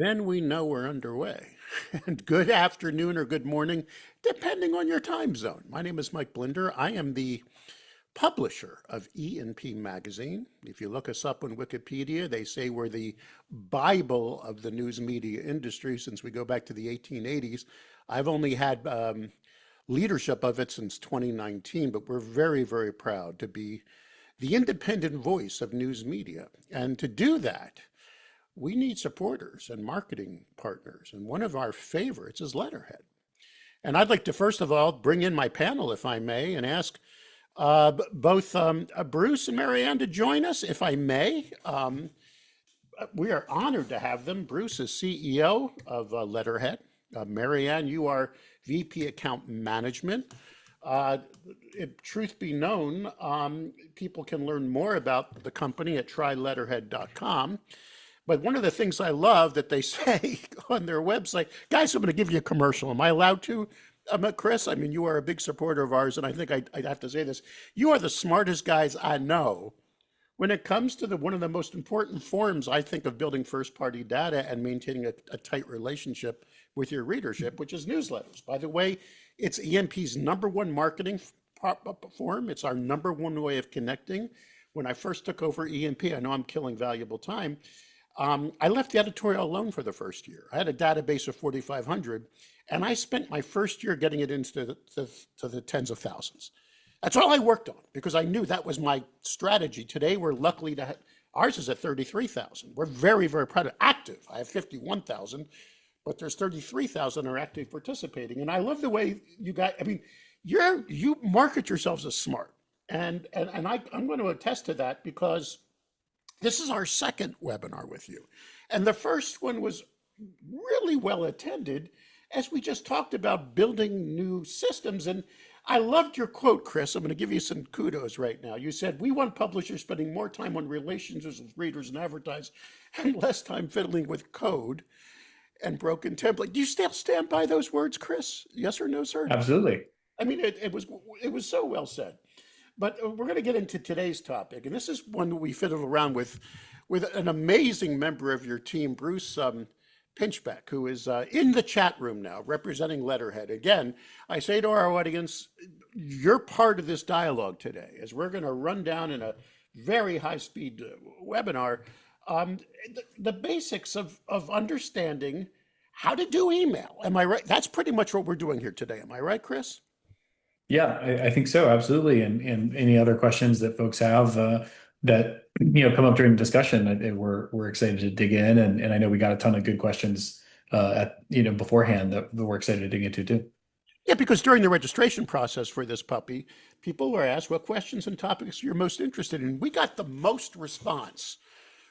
Then we know we're underway. And good afternoon or good morning, depending on your time zone. My name is Mike Blinder. I am the publisher of E&P Magazine. If you look us up on Wikipedia, they say we're the Bible of the news media industry since we go back to the 1880s. I've only had leadership of it since 2019, but we're very, very proud to be the independent voice of news media. And to do that, we need supporters and marketing partners. And one of our favorites is Letterhead. And I'd like to, first of all, bring in my panel, if I may, and ask both Bruce and Marianne to join us, if I may. We are honored to have them. Bruce is CEO of Letterhead. Marianne, you are VP Account Management. If truth be known, people can learn more about the company at tryletterhead.com. But one of the things I love that they say on their website, guys, I'm going to give you a commercial. Am I allowed to? Chris, I mean, you are a big supporter of ours, and I think I'd have to say this. You are the smartest guys I know when it comes to one of the most important forms, I think, of building first-party data and maintaining a tight relationship with your readership, which is newsletters. By the way, it's EMP's #1 marketing form. It's our #1 way of connecting. When I first took over EMP, I know I'm killing valuable time. I left the editorial alone for the first year. I had a database of 4,500, and I spent my first year getting it into the tens of thousands. That's all I worked on because I knew that was my strategy. Today, we're luckily to ours is at 33,000. We're very, very proud of active. I have 51,000, but there's 33,000 are active participating. And I love the way you guys, I mean, you market yourselves as smart. And I'm going to attest to that because this is our second webinar with you. And the first one was really well attended as we just talked about building new systems. And I loved your quote, Chris. I'm going to give you some kudos right now. You said, we want publishers spending more time on relationships with readers and advertisers and less time fiddling with code and broken template. Do you still stand by those words, Chris? Yes or no, sir? Absolutely. I mean, it was so well said. But we're going to get into today's topic, and this is one that we fiddled around with an amazing member of your team, Bruce Pinchbeck, who is in the chat room now, representing Letterhead. Again, I say to our audience, you're part of this dialogue today, as we're going to run down in a very high-speed webinar the basics of understanding how to do email. Am I right? That's pretty much what we're doing here today. Am I right, Chris? Yeah, I think so. Absolutely. And any other questions that folks have that come up during the discussion, we're excited to dig in. And I know we got a ton of good questions beforehand that we're excited to dig into too. Yeah, because during the registration process for this puppy, people were asked what questions and topics you're most interested in. We got the most response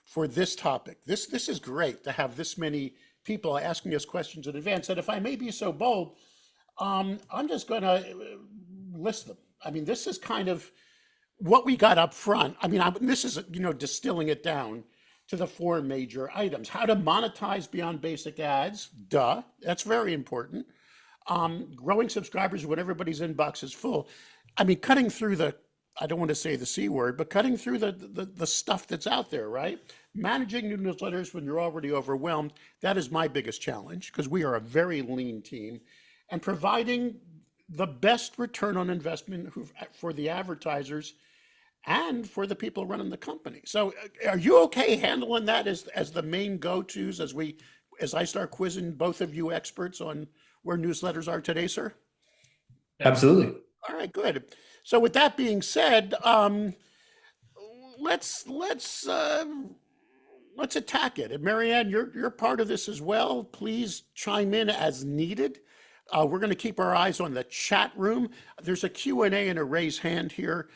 for this topic. This is great to have this many people asking us questions in advance. And if I may be so bold, I'm just going to list them. I mean, this is kind of what we got up front. I mean, this is, distilling it down to the 4 major items. How to monetize beyond basic ads. Duh, that's very important. Growing subscribers when everybody's inbox is full. I mean, cutting through I don't want to say the C word, but cutting through the stuff that's out there, right? Managing new newsletters when you're already overwhelmed. That is my biggest challenge because we are a very lean team. And providing the best return on investment for the advertisers and for the people running the company. So are you okay handling that as the main go-tos as I start quizzing both of you experts on where newsletters are today, sir? Absolutely. All right, good. So with that being said, let's attack it. And Marianne, you're part of this as well. Please chime in as needed. We're going to keep our eyes on the chat room. There's a Q&A and a raise hand here.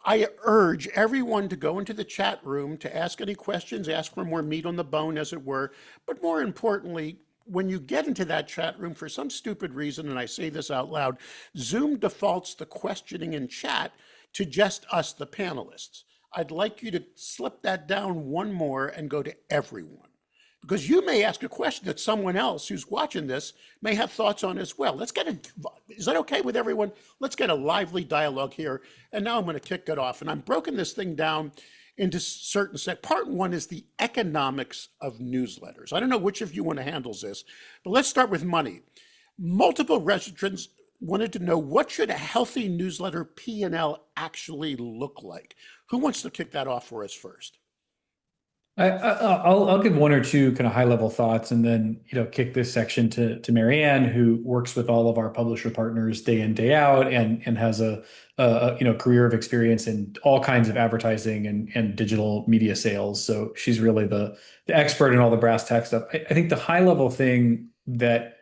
I urge everyone to go into the chat room to ask any questions, ask for more meat on the bone, as it were. But more importantly, when you get into that chat room, for some stupid reason, and I say this out loud, Zoom defaults the questioning in chat to just us, the panelists. I'd like you to slip that down one more and go to everyone. Because you may ask a question that someone else who's watching this may have thoughts on as well. Is that okay with everyone? Let's get a lively dialogue here. And now I'm going to kick it off. And I'm broken this thing down into certain part one is the economics of newsletters. I don't know which of you want to handle this, but let's start with money. Multiple registrants wanted to know, what should a healthy newsletter P&L actually look like? Who wants to kick that off for us first? I'll give one or two kind of high level thoughts, and then kick this section to Marianne, who works with all of our publisher partners day in, day out, and has a career of experience in all kinds of advertising and digital media sales. So she's really the expert in all the brass tack stuff. I think the high level thing that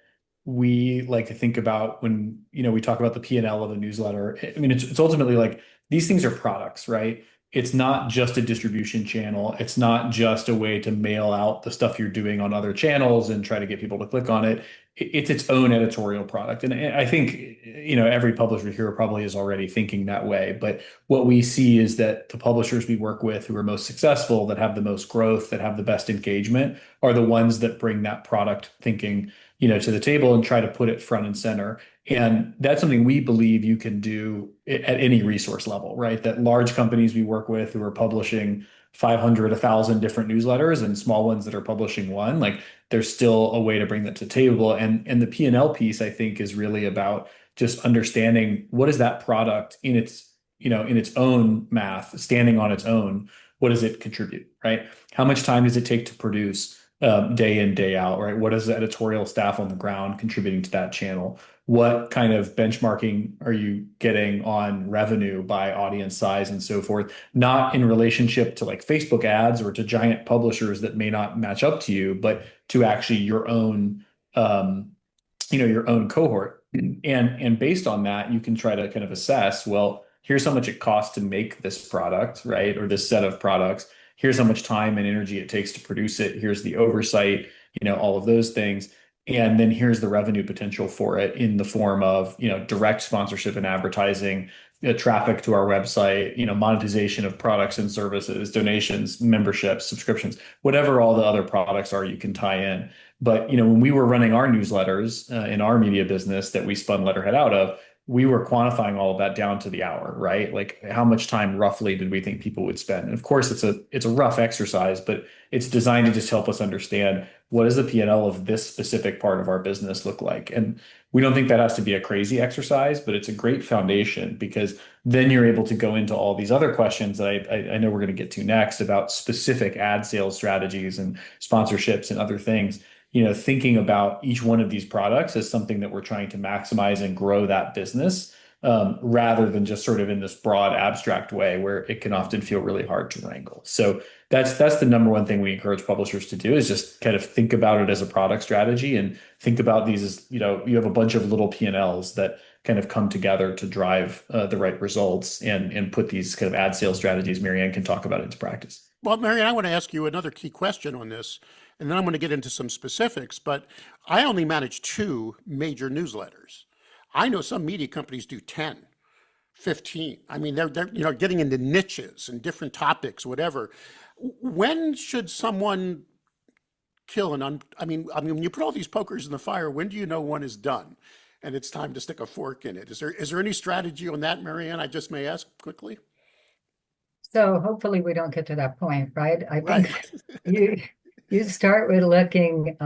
we like to think about when we talk about the P&L of a newsletter, I mean, it's ultimately like these things are products, right? It's not just a distribution channel. It's not just a way to mail out the stuff you're doing on other channels and try to get people to click on it. It's its own editorial product. And I think, every publisher here probably is already thinking that way. But what we see is that the publishers we work with who are most successful, that have the most growth, that have the best engagement, are the ones that bring that product thinking, to the table and try to put it front and center. And that's something we believe you can do at any resource level, right? That large companies we work with who are publishing 500, 1,000 different newsletters, and small ones that are publishing one, like there's still a way to bring that to the table. And the P&L piece, I think, is really about just understanding what is that product in its own math, standing on its own. What does it contribute, right? How much time does it take to produce? Day in, day out, right? What is the editorial staff on the ground contributing to that channel? What kind of benchmarking are you getting on revenue by audience size and so forth? Not in relationship to like Facebook ads or to giant publishers that may not match up to you, but to actually um, your own cohort. And based on that, you can try to kind of assess, well, here's how much it costs to make this product, right? Or this set of products. Here's how much time and energy it takes to produce it. Here's the oversight, all of those things. And then here's the revenue potential for it in the form of, direct sponsorship and advertising, traffic to our website, monetization of products and services, donations, memberships, subscriptions, whatever all the other products are you can tie in. But, when we were running our newsletters in our media business that we spun Letterhead out of, we were quantifying all of that down to the hour, right? Like how much time roughly did we think people would spend? And of course, it's a rough exercise, but it's designed to just help us understand what does the P&L of this specific part of our business look like. And we don't think that has to be a crazy exercise, but it's a great foundation because then you're able to go into all these other questions that I know we're going to get to next about specific ad sales strategies and sponsorships and other things. Thinking about each one of these products as something that we're trying to maximize and grow that business, rather than just sort of in this broad abstract way where it can often feel really hard to wrangle. So that's the number one thing we encourage publishers to do is just kind of think about it as a product strategy and think about these as, you have a bunch of little P&Ls that kind of come together to drive the right results and put these kind of ad sales strategies Marianne can talk about into practice. Well, Marianne, I want to ask you another key question on this, and then I'm going to get into some specifics, but I only manage 2 major newsletters. I know some media companies do 10, 15. I mean, they're getting into niches and different topics, whatever. When should someone kill when you put all these pokers in the fire, when do you know one is done and it's time to stick a fork in it? Is there any strategy on that, Marianne? I just may ask quickly. So hopefully we don't get to that point, right? I Right. think you start with looking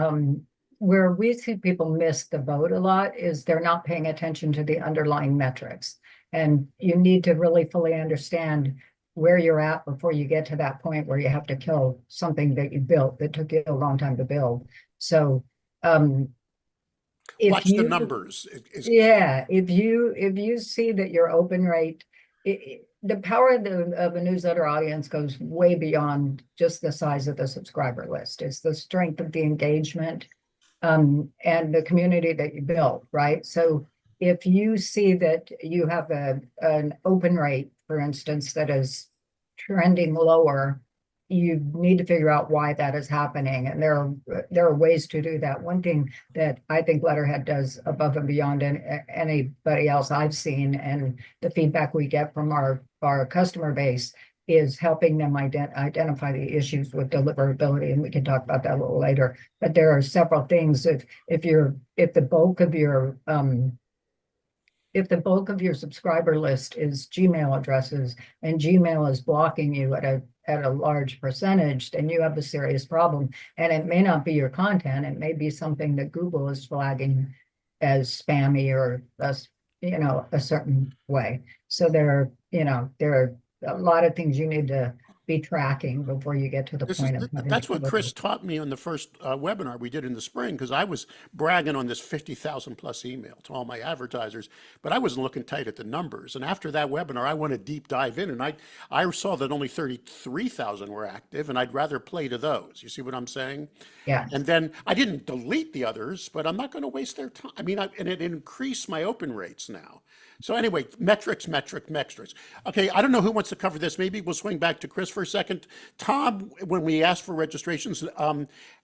where we see people miss the boat a lot is they're not paying attention to the underlying metrics. And you need to really fully understand where you're at before you get to that point where you have to kill something that you built that took you a long time to build. So if Watch the you numbers. yeah, if you see that your open rate, the power of a newsletter audience goes way beyond just the size of the subscriber list. It's the strength of the engagement, and the community that you build, right? So if you see that you have an open rate, for instance, that is trending lower, you need to figure out why that is happening. And there are ways to do that. One thing that I think Letterhead does above and beyond anybody else I've seen, and the feedback we get from our customer base, is helping them identify the issues with deliverability. And we can talk about that a little later. But there are several things. If the bulk of your subscriber list is Gmail addresses, and Gmail is blocking you at a large percentage, then you have a serious problem. And it may not be your content. It may be something that Google is flagging as spammy or as, a certain way. So there are a lot of things you need to be tracking before you get to the point of having to That's what cover Chris those. taught me on the first webinar we did in the spring, because I was bragging on this 50,000 plus email to all my advertisers, but I wasn't looking tight at the numbers. And after that webinar, I went a deep dive in, and I saw that only 33,000 were active, and I'd rather play to those. You see what I'm saying? Yes. And then I didn't delete the others, but I'm not going to waste their time. I mean, and it increased my open rates now. So anyway, metrics. Okay, I don't know who wants to cover this. Maybe we'll swing back to Chris for a second. Tom, when we asked for registrations,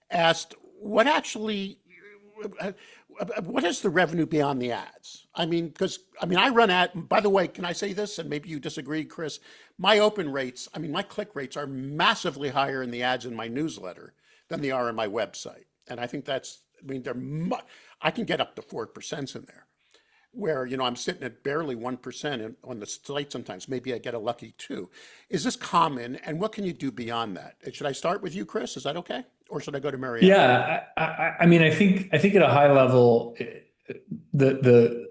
asked what actually, what is the revenue beyond the ads? I mean, because I run ad. By the way, can I say this? And maybe you disagree, Chris. My open rates, my click rates are massively higher in the ads in my newsletter than they are on my website. And I think that's, I can get up to 4% in there, where, I'm sitting at barely 1% on the site sometimes. Maybe I get a lucky 2. Is this common? And what can you do beyond that? Should I start with you, Chris? Is that okay? Or should I go to Marianne? Yeah, I think at a high level, the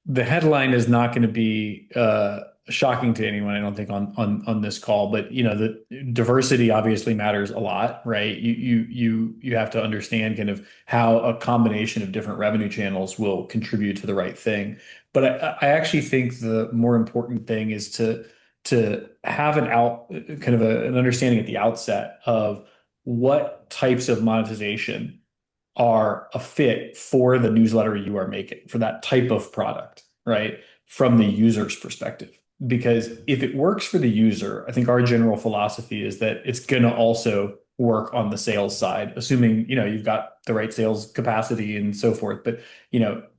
the headline is not going to be shocking to anyone, I don't think, on this call. But the diversity obviously matters a lot, right? You have to understand kind of how a combination of different revenue channels will contribute to the right thing. But I actually think the more important thing is to have an understanding at the outset of what types of monetization are a fit for the newsletter you are making, for that type of product, right? From the user's perspective. Because if it works for the user, I think our general philosophy is that it's going to also work on the sales side, assuming, you've got the right sales capacity and so forth. But,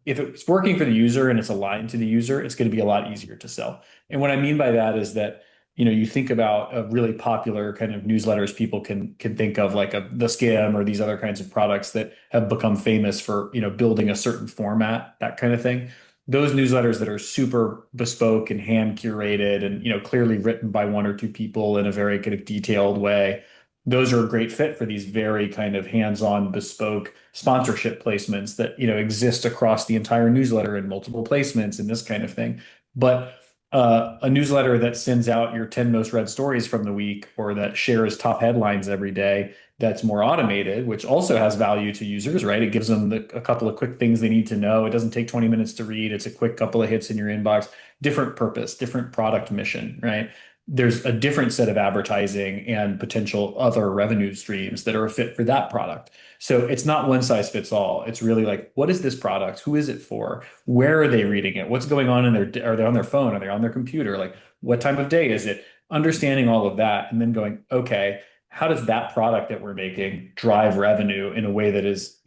if it's working for the user and it's aligned to the user, it's going to be a lot easier to sell. And what I mean by that is that you think about a really popular kind of newsletters people can think of, like the Skim or these other kinds of products that have become famous for, building a certain format, that kind of thing. Those newsletters that are super bespoke and hand curated and, clearly written by one or two people in a very kind of detailed way. Those are a great fit for these very kind of hands-on bespoke sponsorship placements that, exist across the entire newsletter in multiple placements and this kind of thing. But a newsletter that sends out your 10 most read stories from the week, or that shares top headlines every day, that's more automated, which also has value to users, right? It gives them a couple of quick things they need to know. It doesn't take 20 minutes to read. It's a quick couple of hits in your inbox. Different purpose, different product mission, right? There's a different set of advertising and potential other revenue streams that are a fit for that product. So it's not one size fits all. It's really like, what is this product? Who is it for? Where are they reading it? What's going on in their, are they on their phone? Are they on their computer? Like, what time of day is it? Understanding all of that and then going, okay, how does that product that we're making drive revenue in a way that is,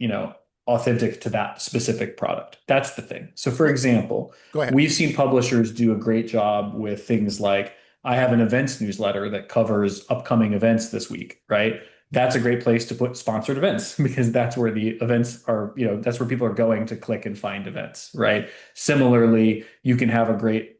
authentic to that specific product? That's the thing. So for example, Go ahead. we've seen publishers do a great job with things like, I have an events newsletter that covers upcoming events this week, right? That's a great place to put sponsored events because that's where the events are, that's where people are going to click and find events, right? Similarly, you can have a great,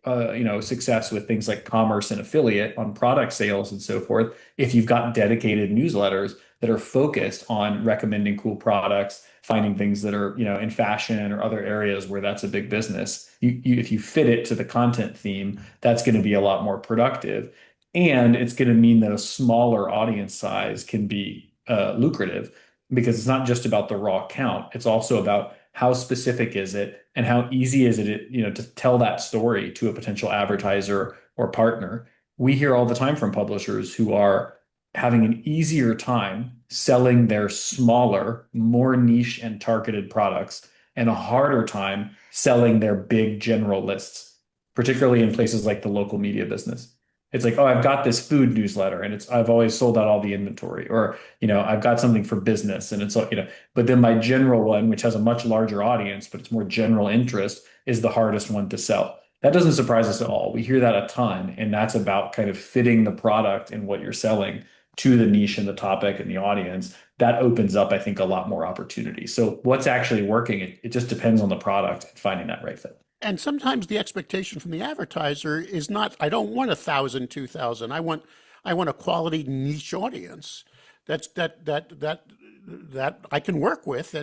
success with things like commerce and affiliate on product sales and so forth if you've got dedicated newsletters that are focused on recommending cool products, finding things that are, in fashion or other areas where that's a big business. If you fit it to the content theme, that's going to be a lot more productive. And it's going to mean that a smaller audience size can be lucrative because it's not just about the raw count. It's also about how specific is it and how easy is it, to tell that story to a potential advertiser or partner. We hear all the time from publishers who are having an easier time selling their smaller, more niche and targeted products, and a harder time selling their big general lists, particularly in places like the local media business. It's like, oh, I've got this food newsletter and I've always sold out all the inventory, or, I've got something for business and it's, but then my general one, which has a much larger audience, but it's more general interest, is the hardest one to sell. That doesn't surprise us at all. We hear that a ton, and that's about kind of fitting the product and what you're selling to the niche and the topic and the audience. That opens up, I think, a lot more opportunity. So what's actually working, it just depends on the product and finding that right fit. And sometimes the expectation from the advertiser is not, I don't want 1,000, 2,000. I want a quality niche audience that's that I can work with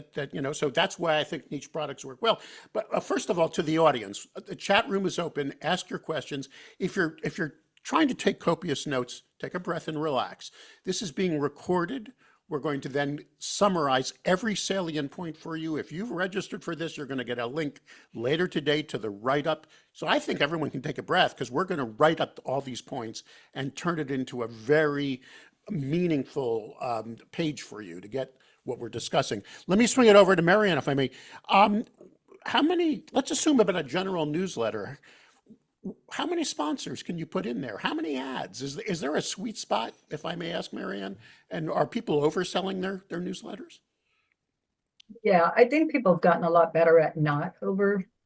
so that's why I think niche products work well. But first of all, to the audience, the chat room is open. Ask your questions. If you're trying to take copious notes, take a breath and relax. This is being recorded. We're going to then summarize every salient point for you. If you've registered for this, you're going to get a link later today to the write-up. So I think everyone can take a breath because we're going to write up all these points and turn it into a very meaningful page for you to get what we're discussing. Let me swing it over to Marianne, if I may. Let's assume about a general newsletter. How many sponsors can you put in there? How many ads? Is there a sweet spot, if I may ask, Marianne? And are people overselling their newsletters? Yeah, I think people have gotten a lot better at not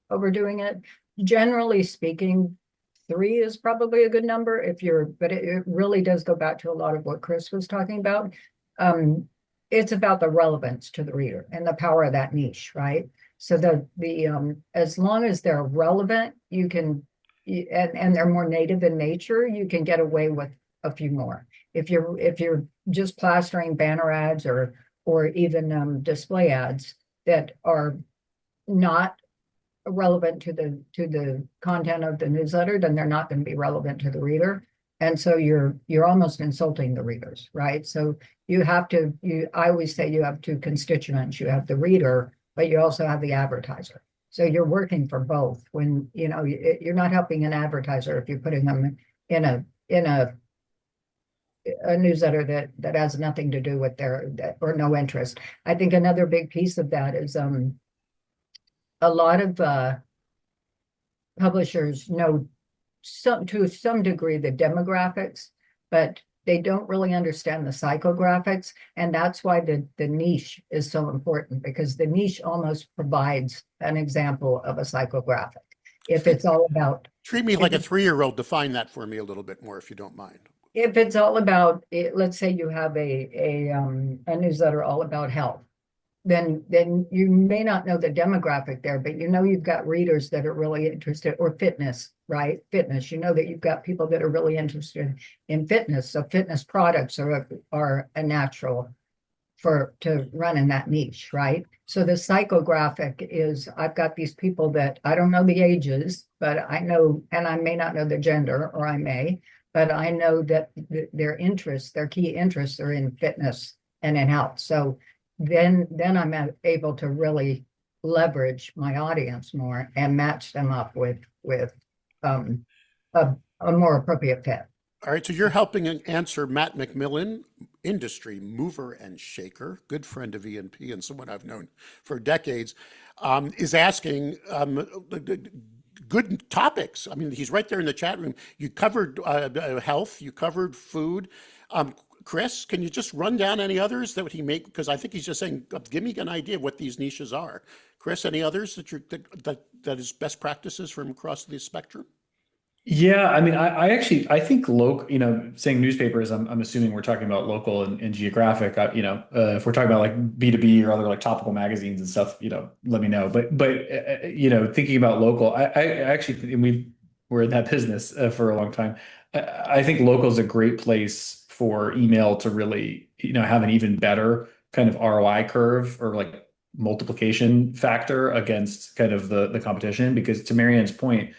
overdoing it. Generally speaking, 3 is probably a good number but it really does go back to a lot of what Chris was talking about. It's about the relevance to the reader and the power of that niche, right? So as long as they're relevant, and they're more native in nature, you can get away with a few more. If you're just plastering banner ads or even display ads that are not relevant to the content of the newsletter, then they're not going to be relevant to the reader. And so you're almost insulting the readers, right? So I always say you have 2 constituents. You have the reader, but you also have the advertiser. So you're working for both when, you're not helping an advertiser if you're putting them in a newsletter that has nothing to do with or no interest. I think another big piece of that is a lot of publishers know to some degree the demographics, but they don't really understand the psychographics. And that's why the niche is so important, because the niche almost provides an example of a psychographic. If it's all about Treat me like a 3-year-old. Define that for me a little bit more, if you don't mind. If it's all about it, let's say you have a newsletter all about health, then you may not know the demographic there, but you've got readers that are really interested, or fitness, right? Fitness, that you've got people that are really interested in fitness. So fitness products are a natural to run in that niche, right? So the psychographic is, I've got these people that I don't know the ages, but I know, and I may not know the gender, or I may, but I know that their key interests are in fitness and in health. So then I'm able to really leverage my audience more and match them up with a more appropriate fit. All right, so you're helping answer Matt McMillan, industry mover and shaker, good friend of E&P and someone I've known for decades, is asking good topics. I mean, he's right there in the chat room. You covered health, you covered food. Chris, can you just run down any others that he make? Because I think he's just saying, give me an idea of what these niches are. Chris, any others that is best practices from across the spectrum? Yeah, I mean, I think local, saying newspapers, I'm assuming we're talking about local and geographic. If we're talking about like B2B or other like topical magazines and stuff, let me know. But thinking about local, I actually, and we're in that business for a long time. I think local is a great place for email to really, have an even better kind of ROI curve or like multiplication factor against kind of the competition. Because to Marianne's point,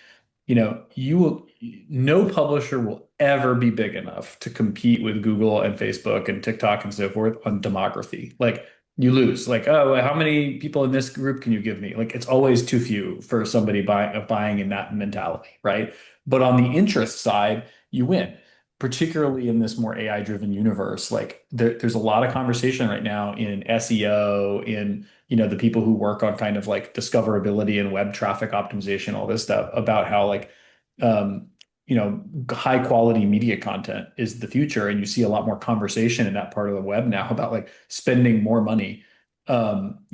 no publisher will ever be big enough to compete with Google and Facebook and TikTok and so forth on demography. Like you lose. Like, oh, how many people in this group can you give me? Like it's always too few for somebody buying in that mentality, right? But on the interest side, you win, particularly in this more AI-driven universe. Like there's a lot of conversation right now in SEO, in the people who work on kind of like discoverability and web traffic optimization, all this stuff about how like high quality media content is the future. And you see a lot more conversation in that part of the web now about like spending more money on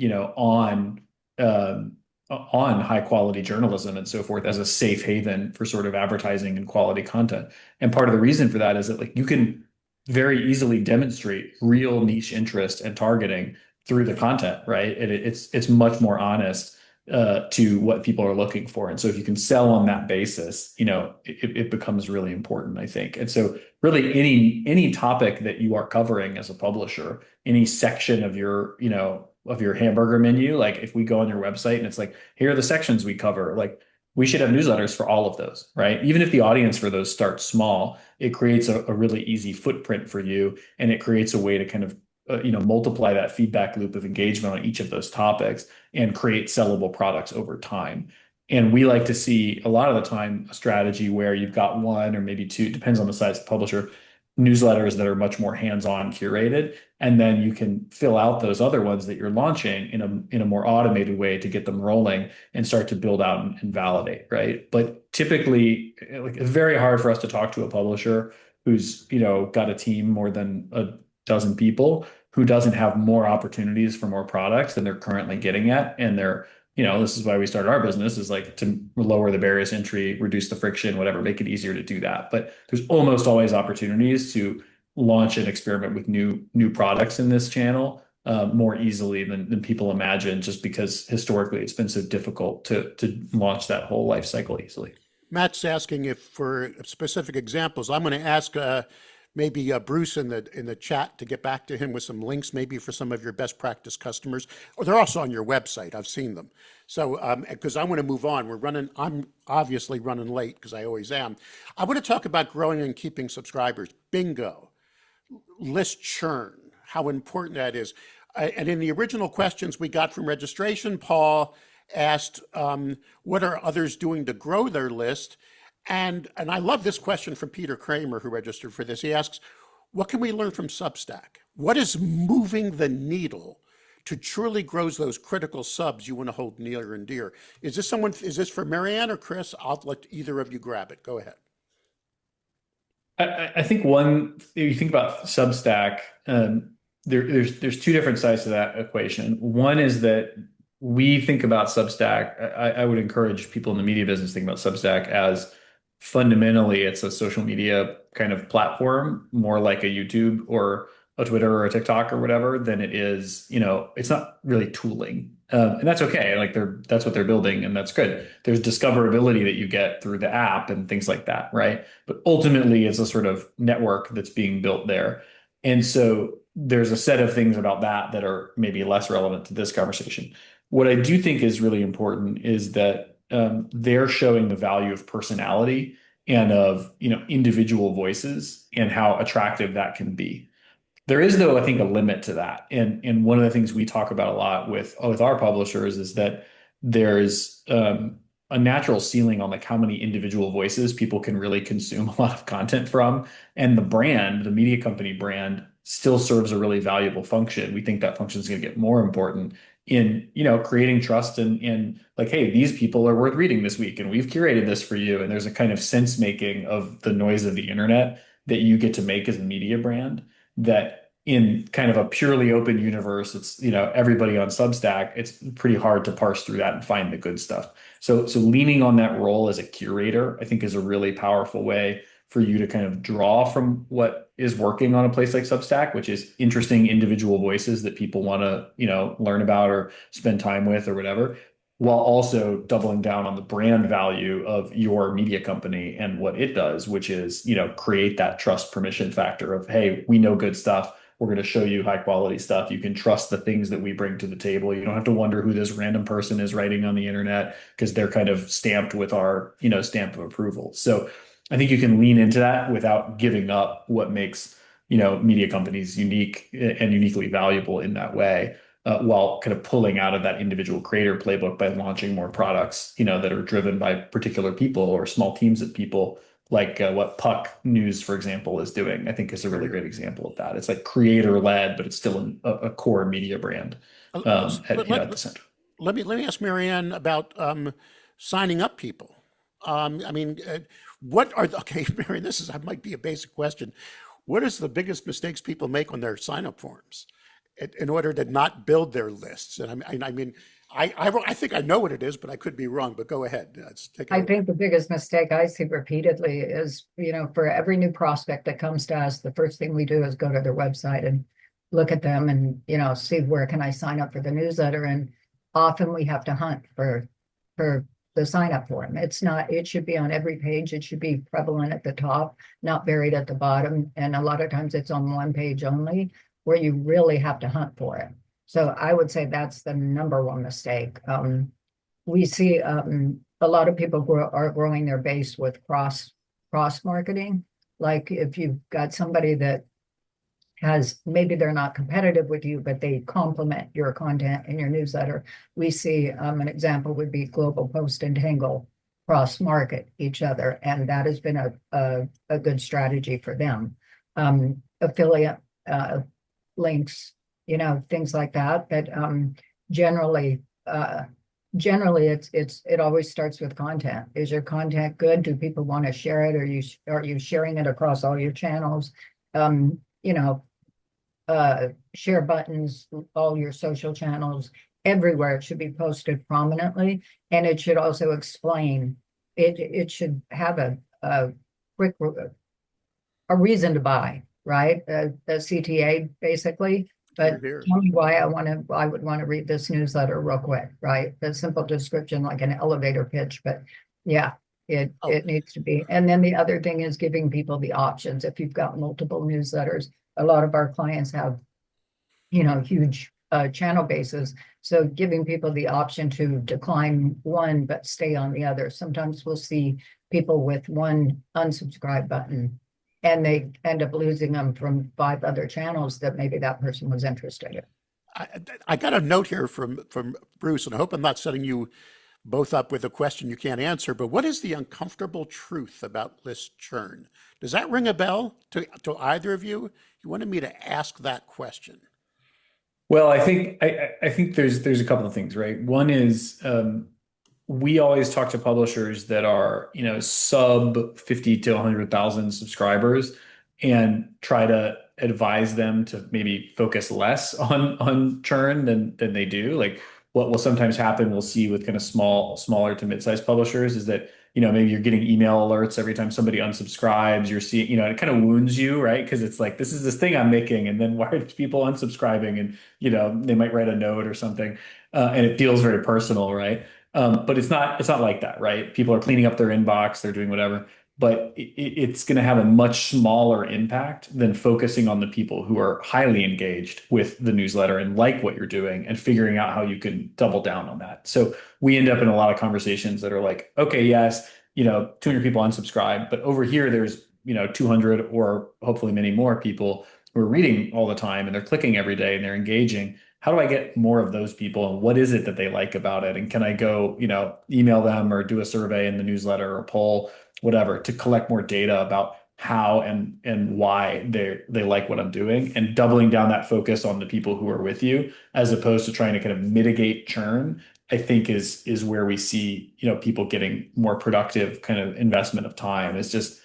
high quality journalism and so forth as a safe haven for sort of advertising and quality content. And part of the reason for that is that like you can very easily demonstrate real niche interest and targeting through the content, right? It's much more honest to what people are looking for. And so if you can sell on that basis, it becomes really important, I think. And so really any topic that you are covering as a publisher, any section of your hamburger menu, like if we go on your website and it's like, here are the sections we cover, like we should have newsletters for all of those, right? Even if the audience for those starts small, it creates a really easy footprint for you, and it creates a way to kind of multiply that feedback loop of engagement on each of those topics and create sellable products over time. And we like to see a lot of the time a strategy where you've got one or maybe two, depends on the size of the publisher, newsletters that are much more hands-on curated, and then you can fill out those other ones that you're launching in a more automated way to get them rolling and start to build out and validate, right? But typically, like, it's very hard for us to talk to a publisher who's got a team more than a dozen people who doesn't have more opportunities for more products than they're currently getting at. And this is why we started our business, is like to lower the barriers to entry, reduce the friction, whatever, make it easier to do that. But there's almost always opportunities to launch and experiment with new products in this channel more easily than people imagine, just because historically it's been so difficult to launch that whole life cycle easily. Matt's asking if for specific examples. I'm going to ask maybe Bruce in the chat to get back to him with some links, maybe for some of your best practice customers, or they're also on your website. I've seen them. So because I want to move on, I'm obviously running late because I always am. I want to talk about growing and keeping subscribers. Bingo, list churn, how important that is. And in the original questions we got from registration, Paul asked, what are others doing to grow their list? And I love this question from Peter Kramer, who registered for this. He asks, what can we learn from Substack? What is moving the needle to truly grow those critical subs you want to hold near and dear? Is this for Marianne or Chris? I'll let either of you grab it. Go ahead. I think if you think about Substack, there's two different sides to that equation. One is that we think about Substack. I would encourage people in the media business to think about Substack as fundamentally it's a social media kind of platform, more like a YouTube or a Twitter or a TikTok or whatever, than it is, it's not really tooling. And that's okay. Like that's what they're building, and that's good. There's discoverability that you get through the app and things like that, right? But ultimately, it's a sort of network that's being built there. And so there's a set of things about that are maybe less relevant to this conversation. What I do think is really important is that they're showing the value of personality and of individual voices and how attractive that can be. There is, though, I think, a limit to that. And one of the things we talk about a lot with our publishers is that there's a natural ceiling on like how many individual voices people can really consume a lot of content from. And the media company brand, still serves a really valuable function. We think that function is going to get more important in creating trust and like, hey, these people are worth reading this week, and we've curated this for you. And there's a kind of sense making of the noise of the internet that you get to make as a media brand, that in kind of a purely open universe, it's everybody on Substack, it's pretty hard to parse through that and find the good stuff. So leaning on that role as a curator, I think, is a really powerful way for you to kind of draw from what is working on a place like Substack, which is interesting individual voices that people want to learn about or spend time with or whatever, while also doubling down on the brand value of your media company and what it does, which is create that trust permission factor of, hey, we know good stuff. We're going to show you high quality stuff. You can trust the things that we bring to the table. You don't have to wonder who this random person is writing on the internet, because they're kind of stamped with our stamp of approval. So I think you can lean into that without giving up what makes media companies unique and uniquely valuable in that way, while kind of pulling out of that individual creator playbook by launching more products that are driven by particular people or small teams of people, like what Puck News, for example, is doing. I think is a really great example of that. It's like creator led, but it's still a core media brand at the center. Let me ask Marianne about signing up people. What are okay, Marianne? Might be a basic question. What is the biggest mistakes people make on their sign up forms in order to not build their lists? And I think I know what it is, but I could be wrong. But go ahead. Let's take it I away. think the biggest mistake I see repeatedly is, for every new prospect that comes to us, the first thing we do is go to their website and look at them and, see where can I sign up for the newsletter. And often we have to hunt for the sign up form. It's not, it should be on every page. It should be prevalent at the top, not buried at the bottom. And a lot of times it's on one page only where you really have to hunt for it. So I would say that's the number one mistake. We see a lot of people are growing their base with cross marketing. Like if you've got somebody that has, maybe they're not competitive with you, but they complement your content in your newsletter. We see an example would be Global Post and Tangle cross market each other, and that has been a good strategy for them. Affiliate links, things like that. But generally, it always starts with content. Is your content good? Do people want to share it? Are you sharing it across all your channels? You know, share buttons, all your social channels, everywhere. It should be posted prominently, and it should also explain. It should have a quick a reason to buy, right? A CTA basically. But Here, here. tell me why I would want to read this newsletter real quick, right? A simple description like an elevator pitch, but yeah, Oh, it needs to be. And then the other thing is giving people the options. If you've got multiple newsletters, a lot of our clients have, huge channel bases. So giving people the option to decline one but stay on the other. Sometimes we'll see people with one unsubscribe button and they end up losing them from 5 other channels that maybe that person was interested in. I got a note here from Bruce, and I hope I'm not setting you both up with a question you can't answer, but what is the uncomfortable truth about list churn? Does that ring a bell to either of you? You wanted me to ask that question. Well, I think there's a couple of things, right? One is we always talk to publishers that are, sub 50 to 100,000 subscribers and try to advise them to maybe focus less on churn than they do. Like what will sometimes happen, we'll see with kind of smaller to mid-sized publishers is that, maybe you're getting email alerts every time somebody unsubscribes, you're seeing, it kind of wounds you, right? Because it's like, this is this thing I'm making, and then why are people unsubscribing? And, they might write a note or something, and it feels very personal, right? But it's not like that, right? People are cleaning up their inbox, they're doing whatever, but it's going to have a much smaller impact than focusing on the people who are highly engaged with the newsletter and like what you're doing and figuring out how you can double down on that. So we end up in a lot of conversations that are like, okay, yes, 200 people unsubscribe, but over here there's, 200 or hopefully many more people who are reading all the time and they're clicking every day and they're engaging. How do I get more of those people, and what is it that they like about it? And can I go, email them or do a survey in the newsletter or poll, whatever, to collect more data about how and why they like what I'm doing, and doubling down that focus on the people who are with you as opposed to trying to kind of mitigate churn, I think is where we see, people getting more productive kind of investment of time. It's just,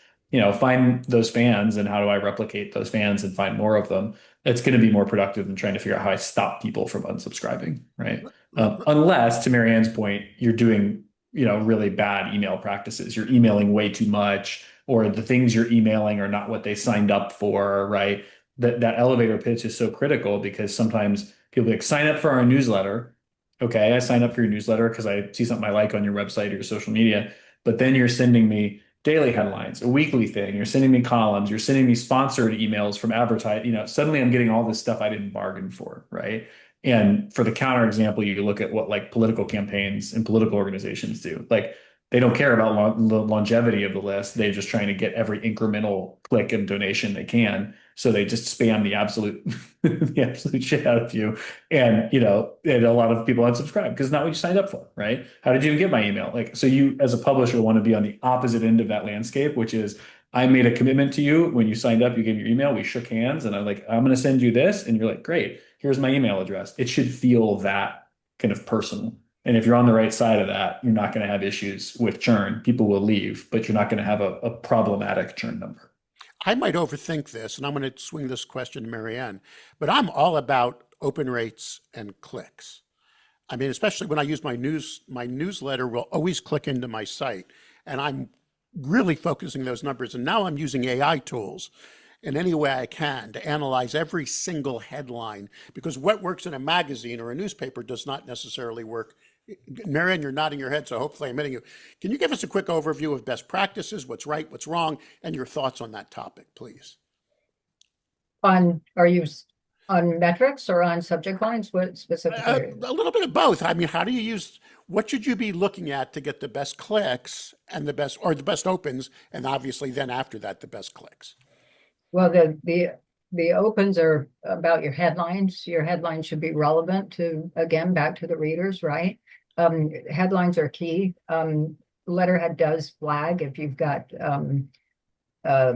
find those fans and how do I replicate those fans and find more of them. It's going to be more productive than trying to figure out how I stop people from unsubscribing, right? Unless, to Marianne's point, you're doing, really bad email practices. You're emailing way too much, or the things you're emailing are not what they signed up for, right? That elevator pitch is so critical because sometimes people like sign up for our newsletter. Okay, I sign up for your newsletter because I see something I like on your website or your social media, but then you're sending me daily headlines, a weekly thing. You're sending me columns. You're sending me sponsored emails from advertise. Suddenly I'm getting all this stuff I didn't bargain for, right? And for the counter example, you look at what like political campaigns and political organizations do. Like they don't care about the longevity of the list. They're just trying to get every incremental click and donation they can. So they just spam the absolute the absolute shit out of you. And and a lot of people unsubscribe because it's not what you signed up for, right? How did you even get my email? Like, so you as a publisher want to be on the opposite end of that landscape, which is I made a commitment to you when you signed up, you gave your email, we shook hands, and I'm like, I'm going to send you this. And you're like, great, here's my email address. It should feel that kind of personal. And if you're on the right side of that, you're not going to have issues with churn. People will leave, but you're not going to have a problematic churn number. I might overthink this, and I'm going to swing this question to Marianne, but I'm all about open rates and clicks. I mean, especially when I use my newsletter will always click into my site, and I'm really focusing those numbers. And now I'm using AI tools, in any way I can to analyze every single headline, because what works in a magazine or a newspaper does not necessarily work. Marion, you're nodding your head, so hopefully I'm hitting you. Can you give us a quick overview of best practices, what's right, what's wrong, and your thoughts on that topic, please? Are you on metrics or on subject lines? What specifically? A little bit of both. I mean, how do you use, what should you be looking at to get the best clicks and the best, or the best opens, and obviously then after that, the best clicks? Well, the opens are about your headlines. Your headlines should be relevant to, again, back to the readers, right? Headlines are key. Letterhead does flag if you've got uh,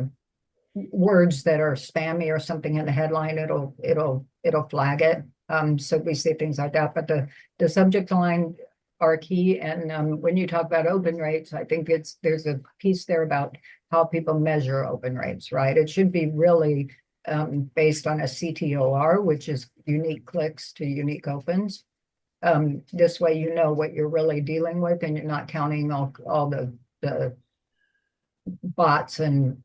words that are spammy or something in the headline, it'll flag it. So we see things like that, but the subject line are key. And when you talk about open rates, I think there's a piece there about how people measure open rates, right? It should be really based on a CTOR, which is unique clicks to unique opens. This way, you know what you're really dealing with, and you're not counting all the bots and,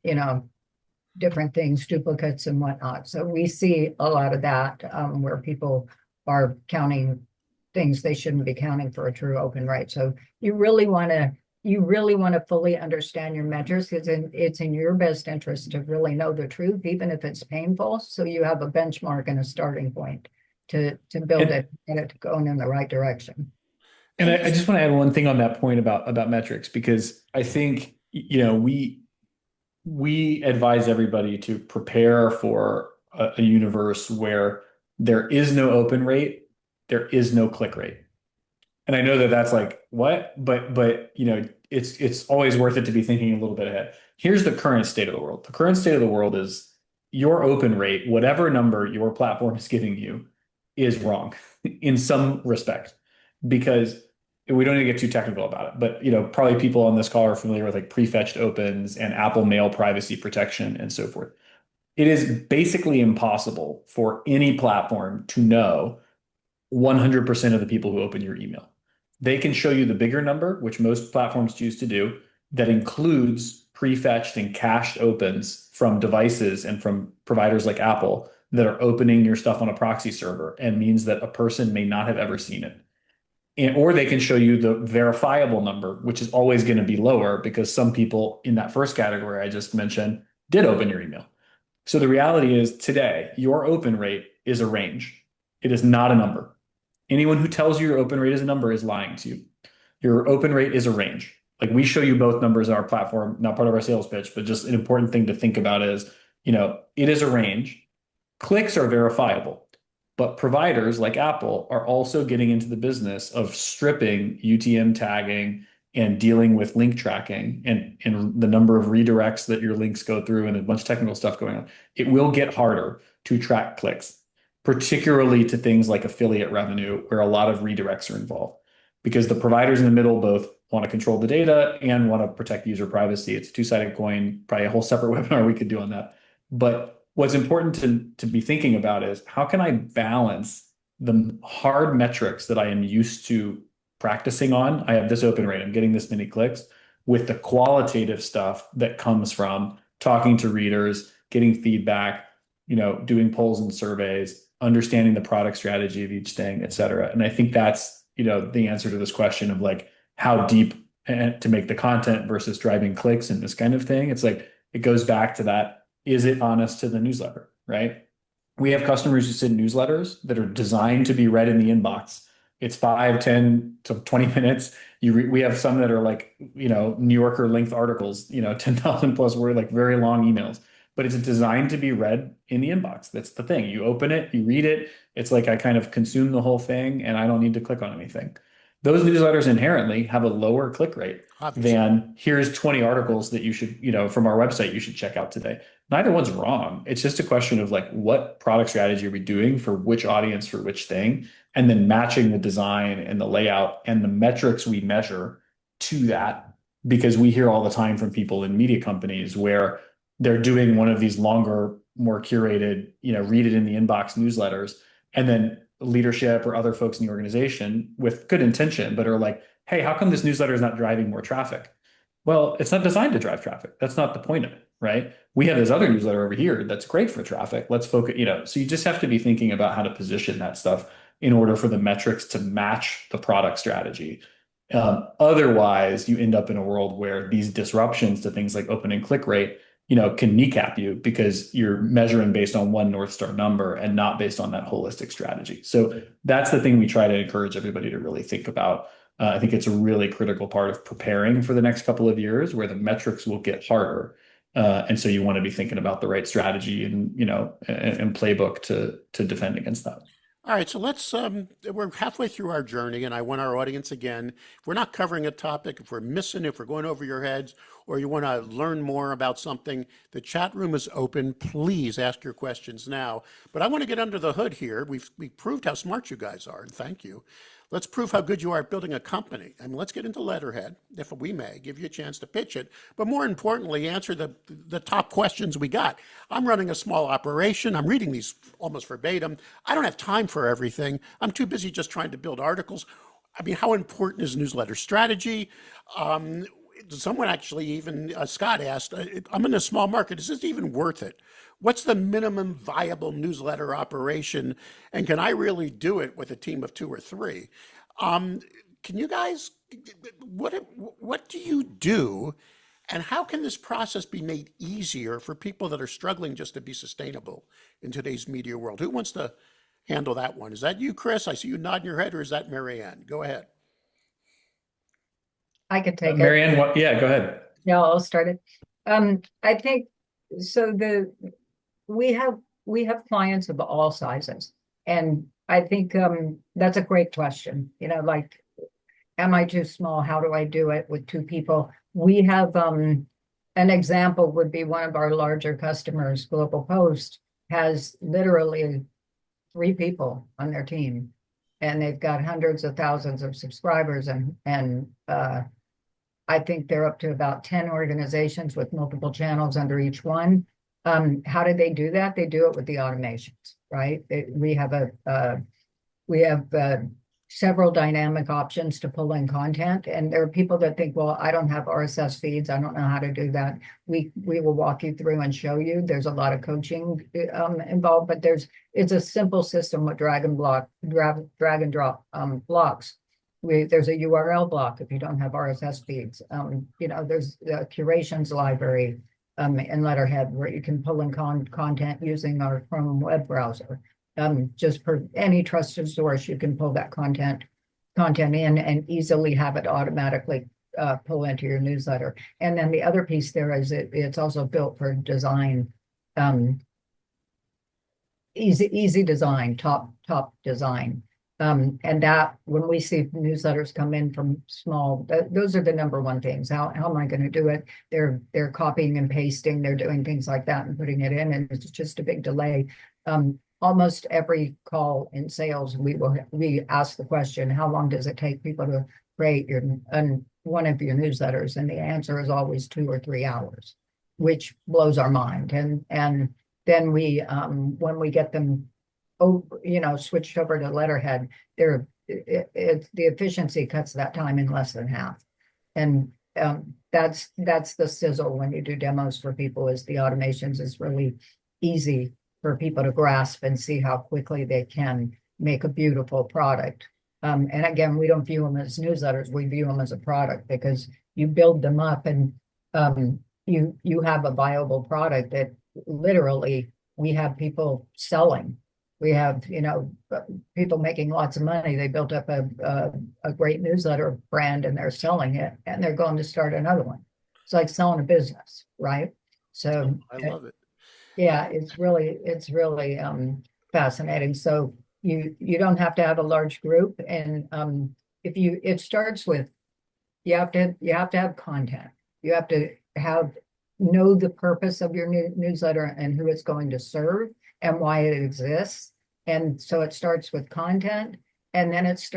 different things, duplicates and whatnot. So we see a lot of that where people are counting things they shouldn't be counting for a true open rate. So you really want to fully understand your measures, because it's in your best interest to really know the truth, even if it's painful. So you have a benchmark and a starting point to build it and it going in the right direction. And I just want to add one thing on that point about metrics, because I think, we advise everybody to prepare for a universe where there is no open rate, there is no click rate. And I know that that's like, what? But it's always worth it to be thinking a little bit ahead. Here's the current state of the world. The current state of the world is your open rate, whatever number your platform is giving you, is wrong in some respect, because we don't need to get too technical about it, but probably people on this call are familiar with like prefetched opens and Apple Mail privacy protection and so forth. It is basically impossible for any platform to know 100% of the people who open your email. They can show you the bigger number, which most platforms choose to do, that includes prefetched and cached opens from devices and from providers like Apple that are opening your stuff on a proxy server, and means that a person may not have ever seen it. Or they can show you the verifiable number, which is always going to be lower because some people in that first category I just mentioned did open your email. So the reality is today, your open rate is a range. It is not a number. Anyone who tells you your open rate is a number is lying to you. Your open rate is a range. Like, we show you both numbers on our platform, not part of our sales pitch, but just an important thing to think about is, it is a range. Clicks are verifiable. But providers like Apple are also getting into the business of stripping UTM tagging and dealing with link tracking and the number of redirects that your links go through, and a bunch of technical stuff going on. It will get harder to track clicks, particularly to things like affiliate revenue, where a lot of redirects are involved, because the providers in the middle both want to control the data and want to protect user privacy. It's a two-sided coin, probably a whole separate webinar we could do on that. But what's important to be thinking about is, how can I balance the hard metrics that I am used to practicing on? I have this open rate, I'm getting this many clicks, with the qualitative stuff that comes from talking to readers, getting feedback, doing polls and surveys, understanding the product strategy of each thing, et cetera. And I think that's, the answer to this question of like, how deep to make the content versus driving clicks and this kind of thing. It's like, it goes back to that. Is it honest to the newsletter, right? We have customers who send newsletters that are designed to be read in the inbox. It's 5, 10 to 20 minutes. We have some that are like, New Yorker length articles, 10,000 plus word, like very long emails, but it's designed to be read in the inbox. That's the thing. You open it, you read it. It's like I kind of consume the whole thing and I don't need to click on anything. Those newsletters inherently have a lower click rate than here's 20 articles that you should, from our website, you should check out today. Neither one's wrong. It's just a question of like, what product strategy are we doing for which audience, for which thing, and then matching the design and the layout and the metrics we measure to that. Because we hear all the time from people in media companies where they're doing one of these longer, more curated, read it in the inbox newsletters, and then leadership or other folks in the organization with good intention, but are like, hey, how come this newsletter is not driving more traffic? Well, it's not designed to drive traffic. That's not the point of it, right? We have this other newsletter over here that's great for traffic. Let's focus, so you just have to be thinking about how to position that stuff in order for the metrics to match the product strategy. Otherwise, you end up in a world where these disruptions to things like open and click rate, can kneecap you because you're measuring based on one North Star number and not based on that holistic strategy. So that's the thing we try to encourage everybody to really think about. I think it's a really critical part of preparing for the next couple of years where the metrics will get harder. And so you want to be thinking about the right strategy and playbook to defend against that. All right, so we're halfway through our journey, and I want our audience again, if we're not covering a topic, if we're missing, if we're going over your heads, or you want to learn more about something, the chat room is open. Please ask your questions now. But I want to get under the hood here. We've proved how smart you guys are, and thank you. Let's prove how good you are at building a company. And let's get into Letterhead, if we may, give you a chance to pitch it. But more importantly, answer the top questions we got. I'm running a small operation. I'm reading these almost verbatim. I don't have time for everything. I'm too busy just trying to build articles. I mean, how important is newsletter strategy? Someone actually, even Scott asked, I'm in a small market. Is this even worth it? What's the minimum viable newsletter operation? And can I really do it with a team of 2 or 3? Can you guys, what do you do? And how can this process be made easier for people that are struggling just to be sustainable in today's media world? Who wants to handle that one? Is that you, Chris? I see you nodding your head, or is that Marianne? Go ahead. I could take it. Marianne, yeah, go ahead. Yeah, I'll start it. I think so. We have clients of all sizes, and I think that's a great question. Like, am I too small? How do I do it with 2 people? We have an example would be one of our larger customers, Global Post, has literally 3 people on their team, and they've got hundreds of thousands of subscribers, and I think they're up to about 10 organizations with multiple channels under each one. How do they do that? They do it with the automations, right? We have several dynamic options to pull in content, and there are people that think, well, I don't have RSS feeds, I don't know how to do that. We will walk you through and show you. There's a lot of coaching involved, but it's a simple system with drag and drop blocks. There's a URL block if you don't have RSS feeds. There's the curations library in Letterhead where you can pull in content using our Chrome web browser. Just for any trusted source, you can pull that content in and easily have it automatically pull into your newsletter. And then the other piece there is it's also built for design, easy design, top design. And that when we see newsletters come in from small, those are the number one things. How am I going to do it? They're copying and pasting, they're doing things like that and putting it in, and it's just a big delay. Almost every call in sales, we ask the question, how long does it take people to create one of your newsletters? And the answer is always 2 or 3 hours, which blows our mind. And then when we get them switched over to Letterhead, the efficiency cuts that time in less than half. And that's the sizzle when you do demos for people, is the automations is really easy for people to grasp and see how quickly they can make a beautiful product. And again, we don't view them as newsletters, we view them as a product, because you build them up and you have a viable product that literally we have people selling. We have, people making lots of money. They built up a great newsletter brand and they're selling it, and they're going to start another one. It's like selling a business, right? So I love it. yeah, it's really fascinating. So you don't have to have a large group, and it starts with you have to have content. You have to know the purpose of your newsletter and who it's going to serve and why it exists. And so it starts with content, and then it's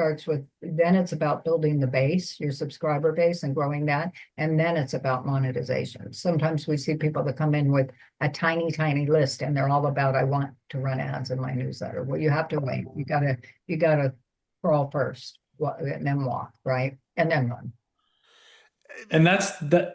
about building the base, your subscriber base, and growing that. And then it's about monetization. Sometimes we see people that come in with a tiny, tiny list, and they're all about, I want to run ads in my newsletter. Well, you have to wait. You gotta crawl first, and then walk, right? And then run. And that's that,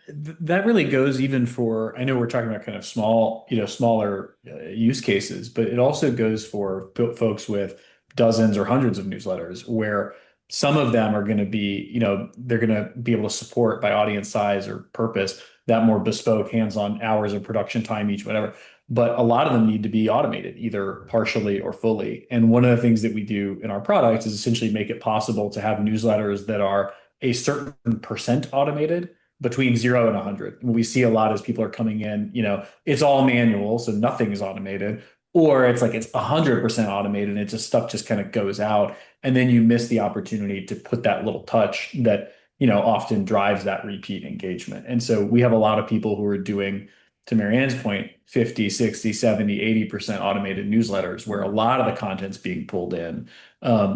that really goes even for, I know we're talking about kind of small, smaller use cases, but it also goes for folks with dozens or hundreds of newsletters where some of them are going to be, they're going to be able to support by audience size or purpose that more bespoke hands-on hours of production time each, whatever. But a lot of them need to be automated, either partially or fully. And one of the things that we do in our product is essentially make it possible to have newsletters that are a certain percent automated between 0 and 100. What we see a lot is people are coming in, it's all manual, so nothing is automated, or it's like it's 100% automated and it just stuff just kind of goes out. And then you miss the opportunity to put that little touch that, often drives that repeat engagement. And so we have a lot of people who are doing, to Marianne's point, 50, 60, 70, 80% automated newsletters where a lot of the content's being pulled in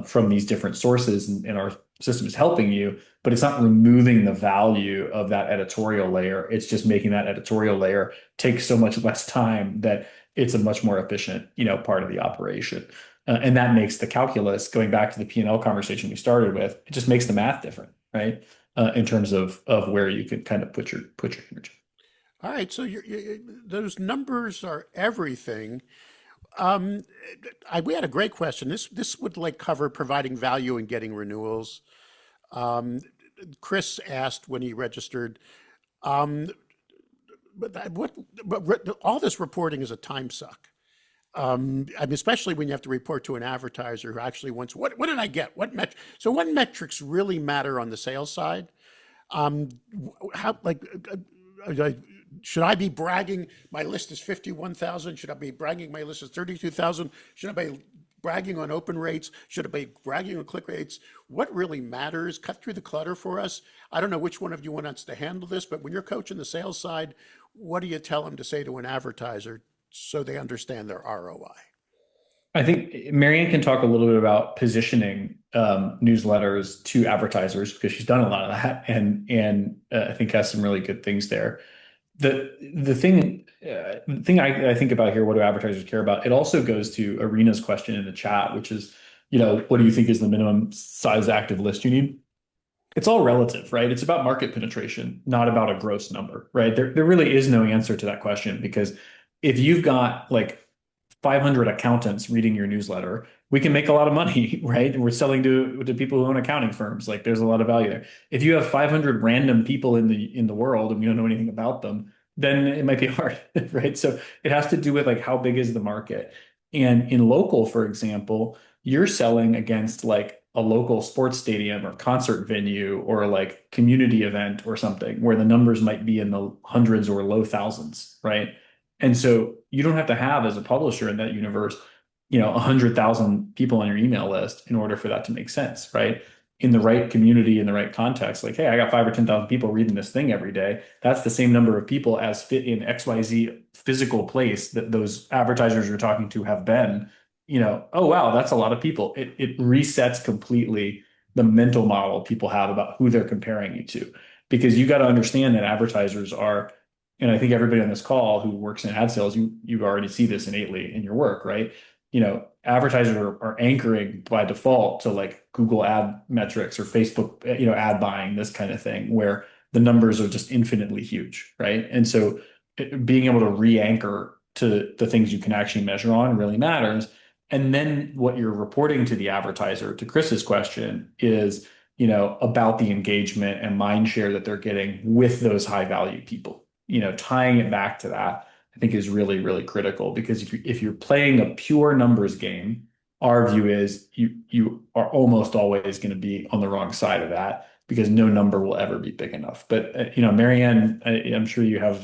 from these different sources, and our system is helping you, but it's not removing the value of that editorial layer. It's just making that editorial layer take so much less time that it's a much more efficient, part of the operation. And that makes the calculus, going back to the P&L conversation we started with, it just makes the math different, right? In terms of where you can kind of put your energy. All right, so those numbers are everything. Um, we had a great question. This would like cover providing value and getting renewals. Um, Chris asked when he registered, um, but all this reporting is a time suck. I mean, especially when you have to report to an advertiser who actually wants, what did I get? So what metrics really matter on the sales side? Um, how, like, should I be bragging my list is 51,000? Should I be bragging my list is 32,000? Should I be bragging on open rates? Should I be bragging on click rates? What really matters? Cut through the clutter for us. I don't know which one of you wants to handle this, but when you're coaching the sales side, what do you tell them to say to an advertiser so they understand their ROI? I think Marianne can talk a little bit about positioning newsletters to advertisers because she's done a lot of that, and I think has some really good things there. The thing I think about here, what do advertisers care about? It also goes to Arena's question in the chat, which is, what do you think is the minimum size active list you need? It's all relative, right? It's about market penetration, not about a gross number, right? There really is no answer to that question because if you've got like 500 accountants reading your newsletter, we can make a lot of money, right? And we're selling to people who own accounting firms. Like there's a lot of value there. If you have 500 random people in the world and we don't know anything about them, then it might be hard, right? So it has to do with like how big is the market. And in local, for example, you're selling against like a local sports stadium or concert venue or like community event or something where the numbers might be in the hundreds or low thousands, right? And so you don't have to have as a publisher in that universe, 100,000 people on your email list in order for that to make sense, right? In the right community, in the right context, like, hey, I got 5 or 10,000 people reading this thing every day. That's the same number of people as fit in XYZ physical place that those advertisers you're talking to have been. Oh wow, that's a lot of people. It resets completely the mental model people have about who they're comparing you to. Because you got to understand that advertisers are, and I think everybody on this call who works in ad sales, you already see this innately in your work, right? Advertisers are anchoring by default to like Google ad metrics or Facebook, ad buying, this kind of thing, where the numbers are just infinitely huge, right? And so being able to re-anchor to the things you can actually measure on really matters. And then what you're reporting to the advertiser, to Chris's question, is, about the engagement and mind share that they're getting with those high value people. Tying it back to that, I think is really, really critical because if you're playing a pure numbers game, our view is you are almost always going to be on the wrong side of that because no number will ever be big enough. But Marianne, I'm sure you have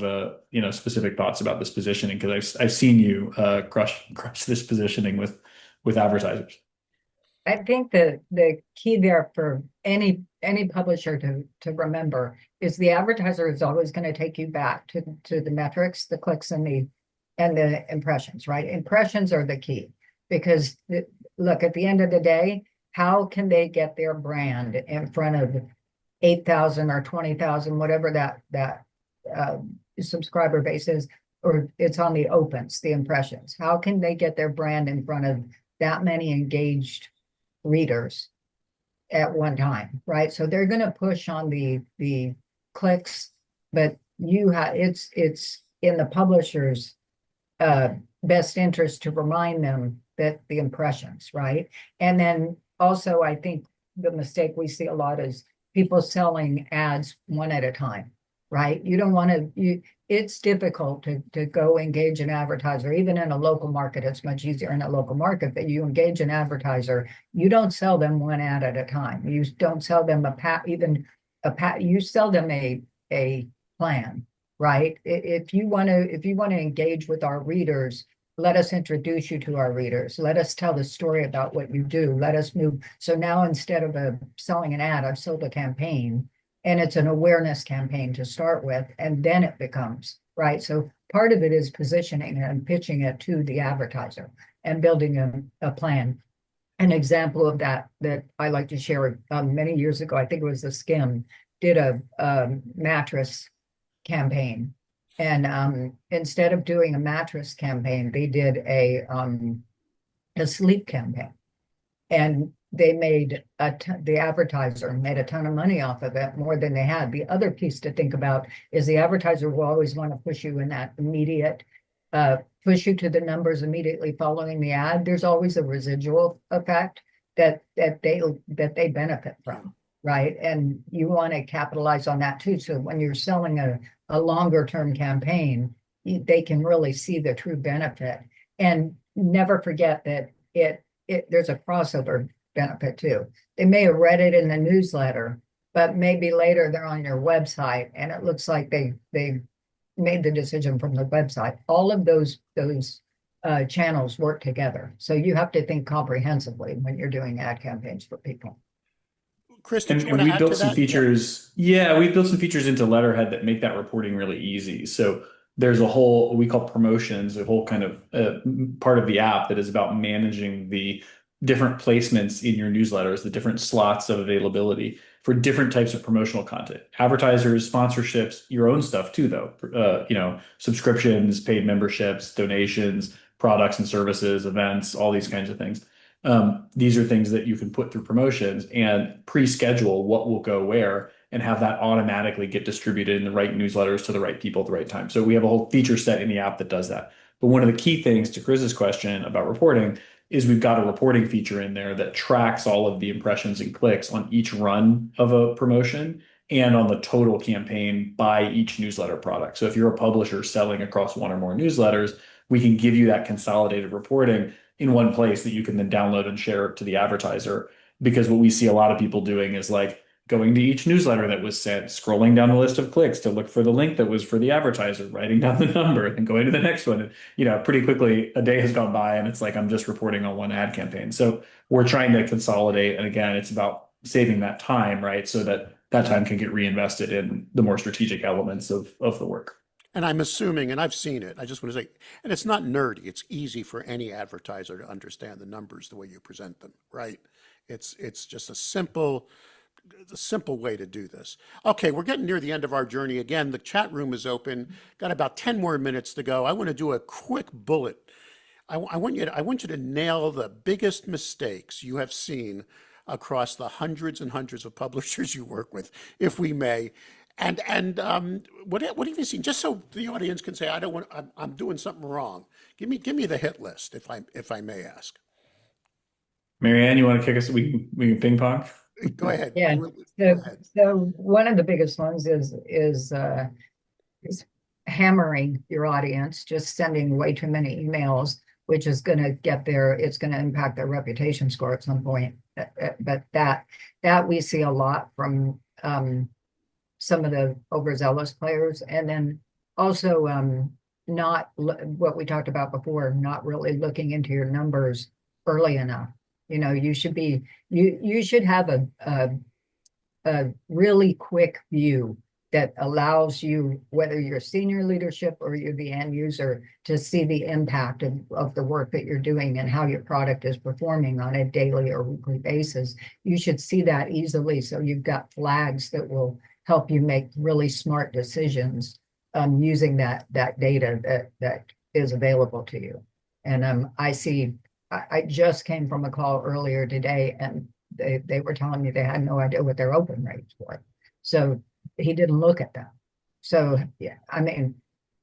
specific thoughts about this positioning because I've seen you crush this positioning with advertisers. I think the key there for any publisher to remember is the advertiser is always going to take you back to the metrics, the clicks and the impressions, right? Impressions are the key because look, at the end of the day, how can they get their brand in front of 8,000 or 20,000, whatever that subscriber base is, or it's on the opens, the impressions. How can they get their brand in front of that many engaged readers at one time, right? So they're going to push on the clicks, but it's in the publisher's uh, best interest to remind them that the impressions, right? And then also, I think the mistake we see a lot is people selling ads one at a time, right? You don't want to, it's difficult to go engage an advertiser, even in a local market. It's much easier in a local market, but you engage an advertiser, you don't sell them one ad at a time. You don't sell them you sell them a plan, right? If you want to engage with our readers, let us introduce you to our readers. Let us tell the story about what you do. Let us move. So now instead of selling an ad, I've sold a campaign, and it's an awareness campaign to start with, and then it becomes, right? So part of it is positioning and pitching it to the advertiser and building a plan. An example of that I like to share, many years ago, I think it was the Skim, did a mattress campaign. And instead of doing a mattress campaign, they did a sleep campaign. And they made the advertiser made a ton of money off of it, more than they had. The other piece to think about is the advertiser will always want to push you in that immediate, push you to the numbers immediately following the ad. There's always a residual effect that they benefit from, right? And you want to capitalize on that too. So when you're selling a longer term campaign, they can really see the true benefit. And never forget that there's a crossover benefit too. They may have read it in the newsletter, but maybe later they're on your website and it looks like they made the decision from the website. All of those channels work together. So you have to think comprehensively when you're doing ad campaigns for people. Chris, did you And want to we add to built some that? Yeah. features. Yeah, we built some features into Letterhead that make that reporting really easy. So there's a whole, we call promotions, a whole kind of part of the app that is about managing the different placements in your newsletters, the different slots of availability for different types of promotional content, advertisers, sponsorships, your own stuff too, though. Subscriptions, paid memberships, donations, products and services, events, all these kinds of things. These are things that you can put through promotions and pre-schedule what will go where and have that automatically get distributed in the right newsletters to the right people at the right time. So we have a whole feature set in the app that does that. But one of the key things to Chris's question about reporting is we've got a reporting feature in there that tracks all of the impressions and clicks on each run of a promotion and on the total campaign by each newsletter product. So if you're a publisher selling across one or more newsletters, we can give you that consolidated reporting in one place that you can then download and share to the advertiser. Because what we see a lot of people doing is like going to each newsletter that was sent, scrolling down the list of clicks to look for the link that was for the advertiser, writing down the number, and going to the next one. And, pretty quickly a day has gone by and it's like I'm just reporting on one ad campaign. So we're trying to consolidate. And again, it's about saving that time, right? So that time can get reinvested in the more strategic elements of the work. And I'm assuming, and I've seen it, I just want to say, and it's not nerdy. It's easy for any advertiser to understand the numbers the way you present them, right? It's just a simple way to do this. Okay, we're getting near the end of our journey. Again, the chat room is open. Got about 10 more minutes to go. I want to do a quick bullet. I want you to nail the biggest mistakes you have seen across the hundreds and hundreds of publishers you work with, if we may. And what have you seen? Just so the audience can say, I'm doing something wrong. Give me the hit list, if I may ask. Marianne, you want to kick us? We can ping pong. Go ahead. Yeah. Go ahead. So one of the biggest ones is hammering your audience, just sending way too many emails, which is going to it's going to impact their reputation score at some point. But that we see a lot from some of the overzealous players, and then also not what we talked about before, not really looking into your numbers early enough. You should have a really quick view that allows you, whether you're senior leadership or you're the end user, to see the impact of the work that you're doing and how your product is performing on a daily or weekly basis. You should see that easily, so you've got flags that will help you make really smart decisions using that data that is available to you. And I just came from a call earlier today, and they were telling me they had no idea what their open rates were. So he didn't look at them. So yeah, I mean,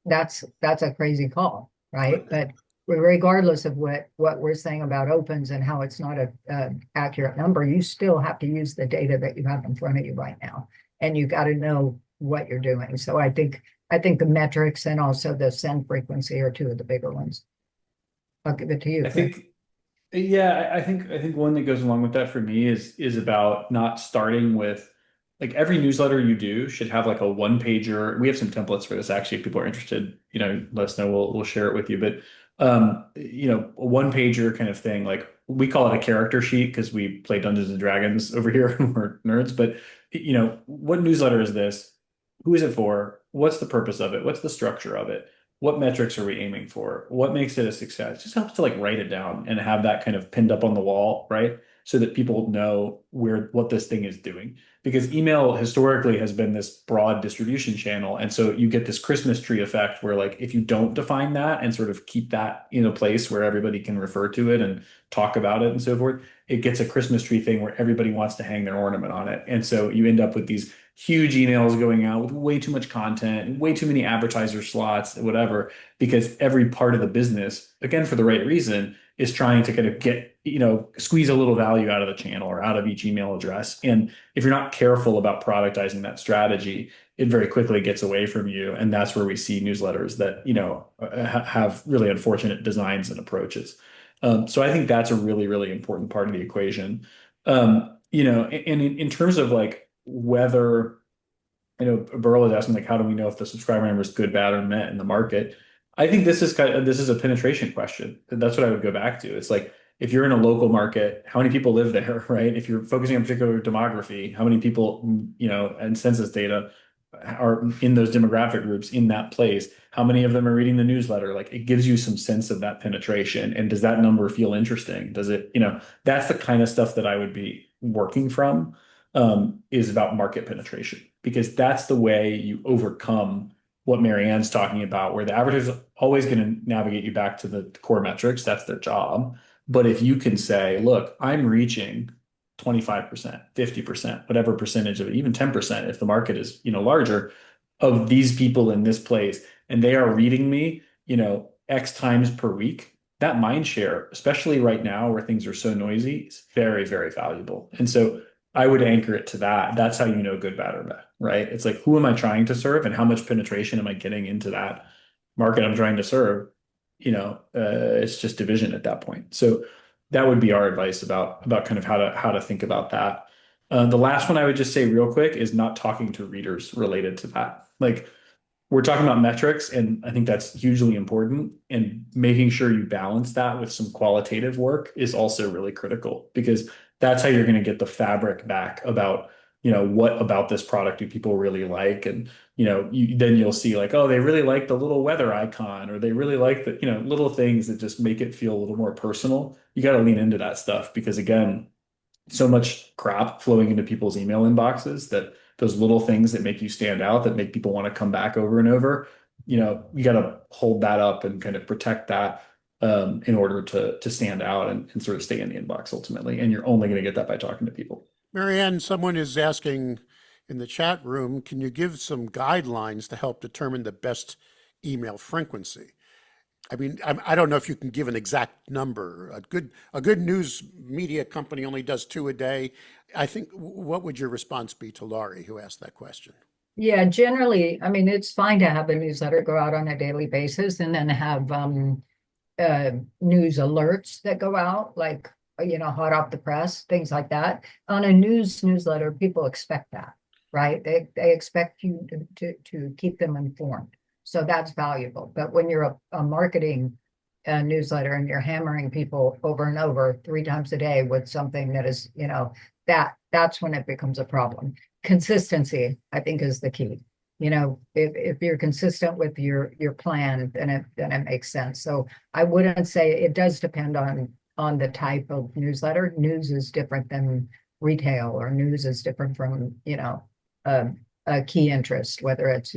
that's a crazy call, right? But regardless of what we're saying about opens and how it's not a accurate number, you still have to use the data that you have in front of you right now, and you got to know what you're doing. So I think the metrics and also the send frequency are two of the bigger ones. I'll give it to you, I Chris. think Yeah, I think one that goes along with that for me is about not starting with like every newsletter you do should have like a one pager. We have some templates for this actually. If people are interested, let us know. We'll share it with you. But a one pager kind of thing. Like we call it a character sheet because we play Dungeons and Dragons over here. We're nerds. But what newsletter is this? Who is it for? What's the purpose of it? What's the structure of it? What metrics are we aiming for? What makes it a success? It just helps to like write it down and have that kind of pinned up on the wall, right? So that people know what this thing is doing. Because email historically has been this broad distribution channel. And so you get this Christmas tree effect where like if you don't define that and sort of keep that in a place where everybody can refer to it and talk about it and so forth, it gets a Christmas tree thing where everybody wants to hang their ornament on it. And so you end up with these huge emails going out with way too much content, way too many advertiser slots, whatever, because every part of the business, again, for the right reason, is trying to kind of get, squeeze a little value out of the channel or out of each email address. And if you're not careful about productizing that strategy, it very quickly gets away from you. And that's where we see newsletters that, have really unfortunate designs and approaches. So I think that's a really, really important part of the equation. And in terms of like whether, Burl was asking like, how do we know if the subscriber number is good, bad, or met in the market? I think this is a penetration question. That's what I would go back to. It's like if you're in a local market, how many people live there, right? If you're focusing on particular demography, how many people, and census data are in those demographic groups in that place? How many of them are reading the newsletter? Like it gives you some sense of that penetration. And does that number feel interesting? Does it, that's the kind of stuff that I would be working from, is about market penetration, because that's the way you overcome what Marianne's talking about, where the advertiser is always going to navigate you back to the core metrics. That's their job. But if you can say, look, I'm reaching 25%, 50%, whatever percentage of it, even 10%, if the market is, larger, of these people in this place, and they are reading me, X times per week, that mind share, especially right now where things are so noisy, is very, very valuable. And so I would anchor it to that. That's how you know good, bad, or bad, right? It's like, who am I trying to serve and how much penetration am I getting into that market I'm trying to serve? It's just division at that point. So that would be our advice about kind of how to think about that. The last one I would just say real quick is not talking to readers related to that. Like we're talking about metrics, and I think that's hugely important. And making sure you balance that with some qualitative work is also really critical, because that's how you're going to get the fabric back about, what about this product do people really like? And, then you'll see like, oh, they really like the little weather icon, or they really like the, little things that just make it feel a little more personal. You got to lean into that stuff because, again, so much crap flowing into people's email inboxes that those little things that make you stand out, that make people want to come back over and over, you got to hold that up and kind of protect that, in order to stand out and sort of stay in the inbox ultimately. And you're only going to get that by talking to people. Marianne, someone is asking in the chat room, can you give some guidelines to help determine the best email frequency? I mean, I don't know if you can give an exact number. A good news media company only does two a day. I think, what would your response be to Laurie, who asked that question? Yeah, generally, I mean, it's fine to have a newsletter go out on a daily basis and then have news alerts that go out, like hot off the press, things like that. On a newsletter, people expect that, right? They expect you to keep them informed. So that's valuable. But when you're a marketing newsletter and you're hammering people over and over 3 times a day with something that is, that's when it becomes a problem. Consistency, I think, is the key. If you're consistent with your plan, then it makes sense. So I wouldn't say, it does depend on the type of newsletter. News is different than retail, or news is different from a key interest, whether it's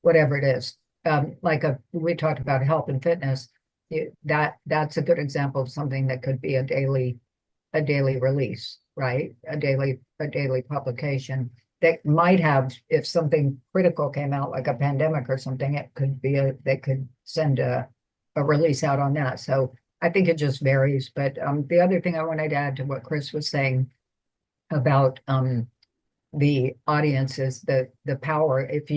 whatever it is. We talked about health and fitness. That's a good example of something that could be a daily release, right? A daily publication that might have, if something critical came out, like a pandemic or something, it could be they could send a release out on that. So I think it just varies. But the other thing I wanted to add to what Chris was saying about the audience is the power. If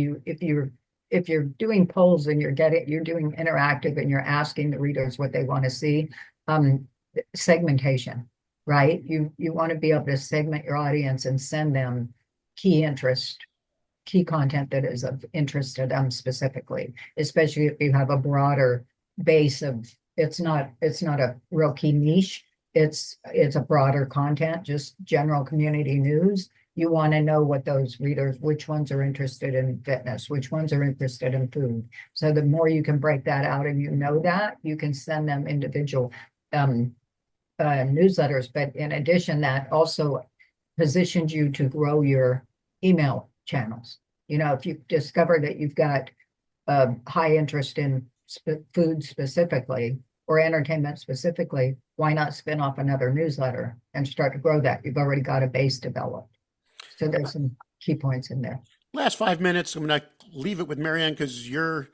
you're doing polls and you're doing interactive and you're asking the readers what they want to see, um, segmentation, right? You want to be able to segment your audience and send them key interest, key content that is of interest to them specifically, especially if you have a broader base of, it's not a real key niche. It's a broader content, just general community news. You want to know what those readers, which ones are interested in fitness, which ones are interested in food. So the more you can break that out and you know that, you can send them individual um, newsletters. But in addition, that also positions you to grow your email channels. If you discover that you've got high interest in food specifically or entertainment specifically, why not spin off another newsletter and start to grow that? You've already got a base developed. So there's some key points in there. Last 5 minutes, I'm going to leave it with Marianne because you're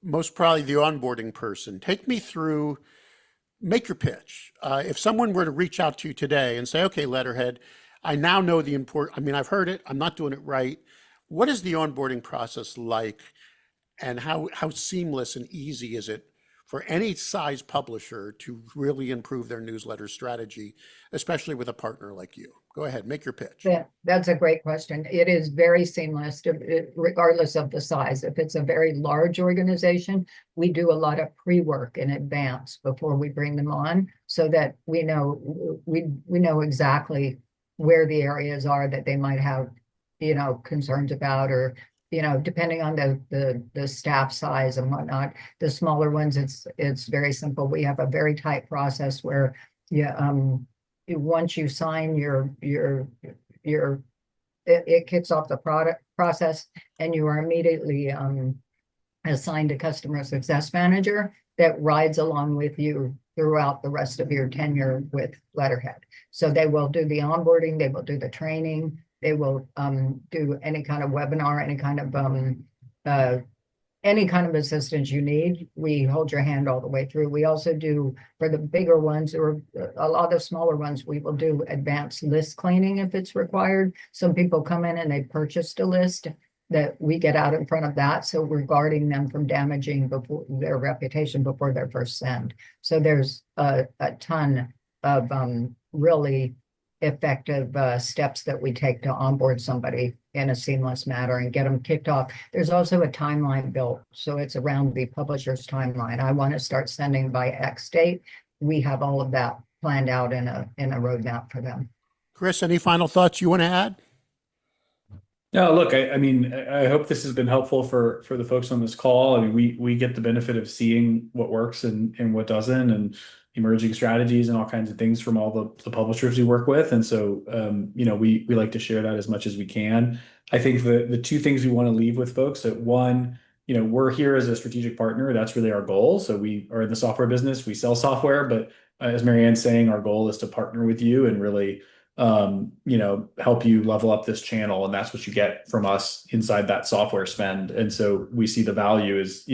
most probably the onboarding person. Take me through, make your pitch. If someone were to reach out to you today and say, okay, Letterhead, I now know the important, I mean, I've heard it, I'm not doing it right. What is the onboarding process like, and how seamless and easy is it for any size publisher to really improve their newsletter strategy, especially with a partner like you? Go ahead, make your pitch. That's a great question. It is very seamless, regardless of the size. If it's a very large organization, we do a lot of pre-work in advance before we bring them on, so that we know exactly where the areas are that they might have, concerns about, or depending on the staff size and whatnot. The smaller ones, it's very simple. We have a very tight process where, yeah, once you sign it kicks off the product process, and you are immediately assigned a customer success manager that rides along with you throughout the rest of your tenure with Letterhead. So they will do the onboarding, they will do the training, they will do any kind of webinar, any kind of assistance you need. We hold your hand all the way through. We also do, for the bigger ones or a lot of smaller ones, we will do advanced list cleaning if it's required. Some people come in and they purchased a list, that we get out in front of that. So we're guarding them from damaging their reputation before their first send. So there's a ton of really effective steps that we take to onboard somebody in a seamless manner and get them kicked off. There's also a timeline built, so it's around the publisher's timeline. I want to start sending by X date. We have all of that planned out in a roadmap for them. Chris, any final thoughts you want to add? No, look, I mean, I hope this has been helpful for the folks on this call. I mean, we get the benefit of seeing what works and what doesn't, and emerging strategies and all kinds of things from all the publishers we work with. And so, we like to share that as much as we can. I think the two things we want to leave with folks, that one, we're here as a strategic partner. That's really our goal. So we are in the software business, we sell software, but as Marianne's saying, our goal is to partner with you and really help you level up this channel. And that's what you get from us inside that software spend. And so we see the value is,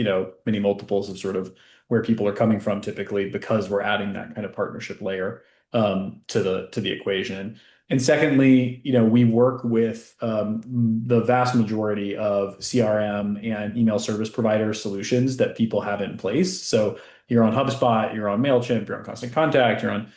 many multiples of sort of where people are coming from typically, because we're adding that kind of partnership layer to the equation. And secondly, we work with the vast majority of CRM and email service provider solutions that people have in place. So you're on HubSpot, you're on MailChimp, you're on Constant Contact, you're on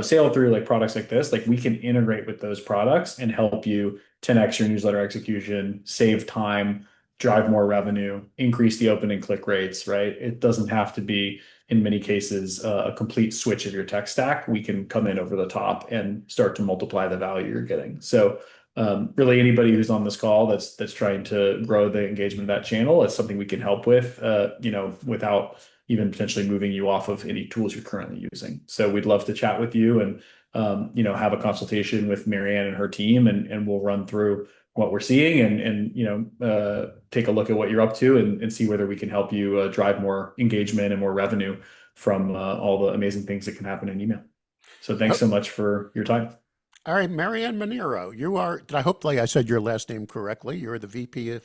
Sail Through, like products like this. Like, we can integrate with those products and help you 10x your newsletter execution, save time, drive more revenue, increase the open and click rates, right? It doesn't have to be, in many cases, a complete switch of your tech stack. We can come in over the top and start to multiply the value you're getting. So really, anybody who's on this call that's trying to grow the engagement of that channel, it's something we can help with, without even potentially moving you off of any tools you're currently using. So we'd love to chat with you and have a consultation with Marianne and her team, and we'll run through what we're seeing and take a look at what you're up to and see whether we can help you drive more engagement and more revenue from all the amazing things that can happen in email. So thanks so much for your time. All right, Marianne Monero, you are, did I hope like I said your last name correctly? You're the VP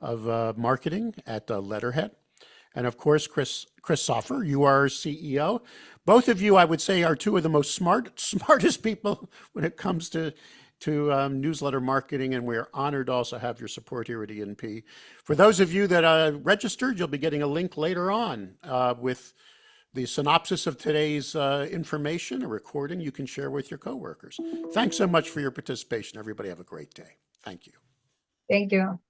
of marketing at Letterhead. And of course, Chris Soffer, you are CEO. Both of you, I would say, are two of the most smartest people when it comes to newsletter marketing, and we're honored to also have your support here at ENP. For those of you that registered, you'll be getting a link later on with the synopsis of today's information, a recording you can share with your coworkers. Thanks so much for your participation. Everybody have a great day. Thank you. Thank you.